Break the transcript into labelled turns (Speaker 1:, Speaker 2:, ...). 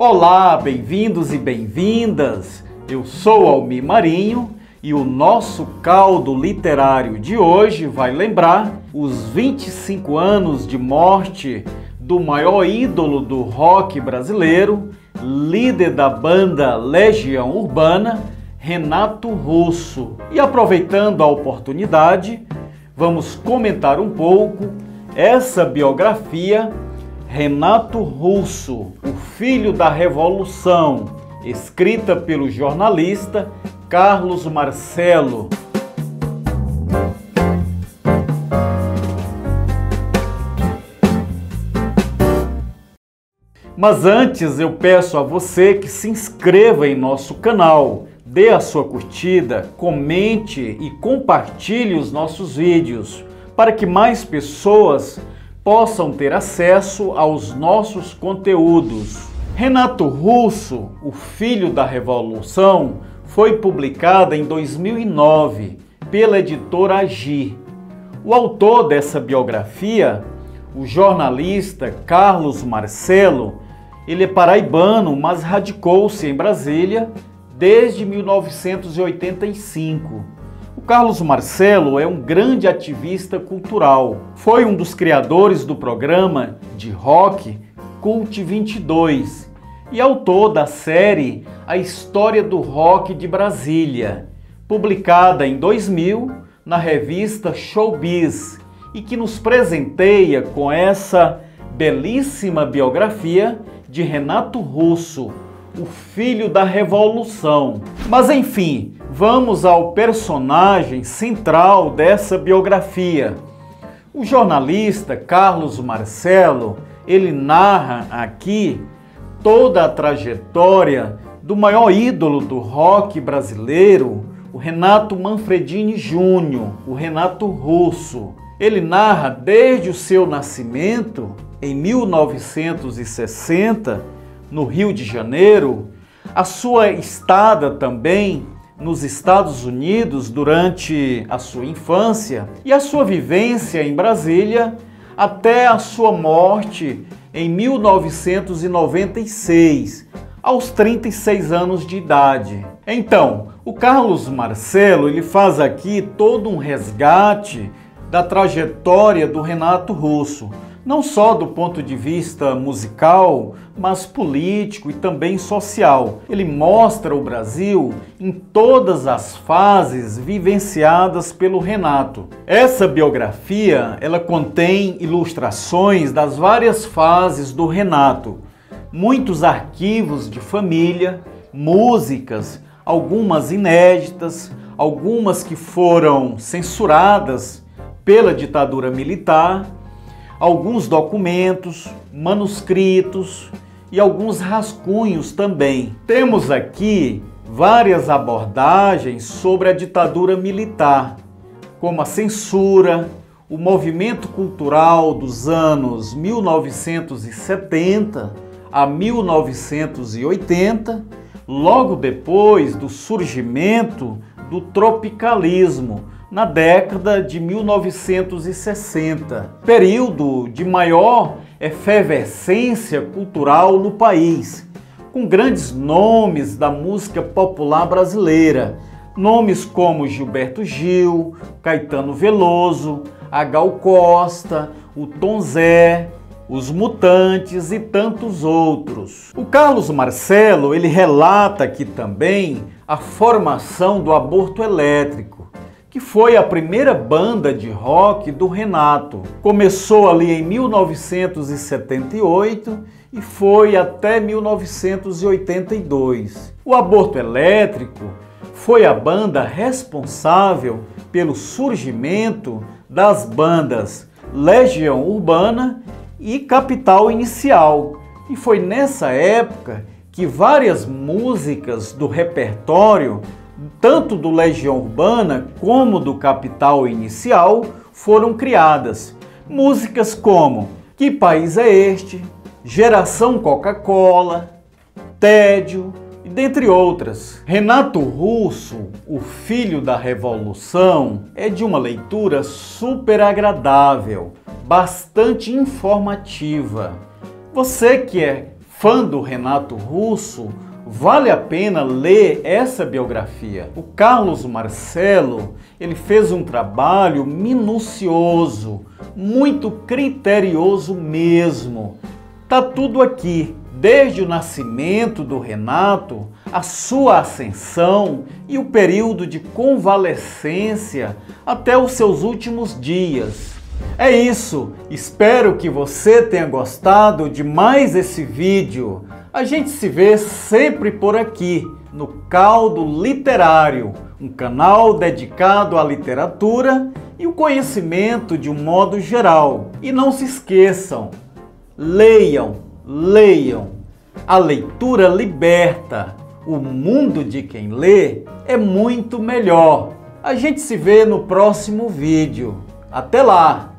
Speaker 1: Olá, bem-vindos e bem-vindas! Eu sou Almir Marinho e o nosso caldo literário de hoje vai lembrar os 25 anos de morte do maior ídolo do rock brasileiro, líder da banda Legião Urbana, Renato Russo. E aproveitando a oportunidade, vamos comentar um pouco essa biografia Renato Russo, o filho da Revolução, escrita pelo jornalista Carlos Marcelo. Mas antes eu peço a você que se inscreva em nosso canal, dê a sua curtida, comente e compartilhe os nossos vídeos para que mais pessoas possam ter acesso aos nossos conteúdos. Renato Russo, o filho da Revolução, foi publicada em 2009 pela editora Agir. O autor dessa biografia, o jornalista Carlos Marcelo, ele é paraibano, mas radicou-se em Brasília desde 1985. O Carlos Marcelo é um grande ativista cultural. Foi um dos criadores do programa de rock Cult 22 e autor da série A História do Rock de Brasília, publicada em 2000 na revista Showbiz, e que nos presenteia com essa belíssima biografia de Renato Russo, o filho da Revolução. Mas enfim, vamos ao personagem central dessa biografia. O jornalista Carlos Marcelo, ele narra aqui toda a trajetória do maior ídolo do rock brasileiro, o Renato Manfredini Júnior, o Renato Russo. Ele narra desde o seu nascimento, em 1960, no Rio de Janeiro, a sua estada também nos Estados Unidos durante a sua infância e a sua vivência em Brasília até a sua morte em 1996, aos 36 anos de idade. Então, o Carlos Marcelo, ele faz aqui todo um resgate da trajetória do Renato Russo, não só do ponto de vista musical, mas político e também social. Ele mostra o Brasil em todas as fases vivenciadas pelo Renato. Essa biografia, ela contém ilustrações das várias fases do Renato, muitos arquivos de família, músicas, algumas inéditas, algumas que foram censuradas pela ditadura militar, alguns documentos, manuscritos e alguns rascunhos também. Temos aqui várias abordagens sobre a ditadura militar, como a censura, o movimento cultural dos anos 1970 a 1980, logo depois do surgimento do tropicalismo, na década de 1960, período de maior efervescência cultural no país, com grandes nomes da música popular brasileira, nomes como Gilberto Gil, Caetano Veloso, a Gal Costa, o Tom Zé, os Mutantes e tantos outros. O Carlos Marcelo, ele relata aqui também a formação do Aborto Elétrico, que foi a primeira banda de rock do Renato. Começou ali em 1978 e foi até 1982. O Aborto Elétrico foi a banda responsável pelo surgimento das bandas Legião Urbana e Capital Inicial. E foi nessa época que várias músicas do repertório tanto do Legião Urbana como do Capital Inicial foram criadas. Músicas como Que País é Este?, Geração Coca-Cola, Tédio e dentre outras. Renato Russo, o filho da Revolução, é de uma leitura super agradável, bastante informativa. Você que é fã do Renato Russo, vale a pena ler essa biografia. O Carlos Marcelo, ele fez um trabalho minucioso, muito criterioso mesmo. Tá tudo aqui, desde o nascimento do Renato, a sua ascensão e o período de convalescência até os seus últimos dias. É isso, espero que você tenha gostado de mais esse vídeo. A gente se vê sempre por aqui, no Caldo Literário, um canal dedicado à literatura e o conhecimento de um modo geral. E não se esqueçam, leiam, leiam. A leitura liberta. O mundo de quem lê é muito melhor. A gente se vê no próximo vídeo. Até lá!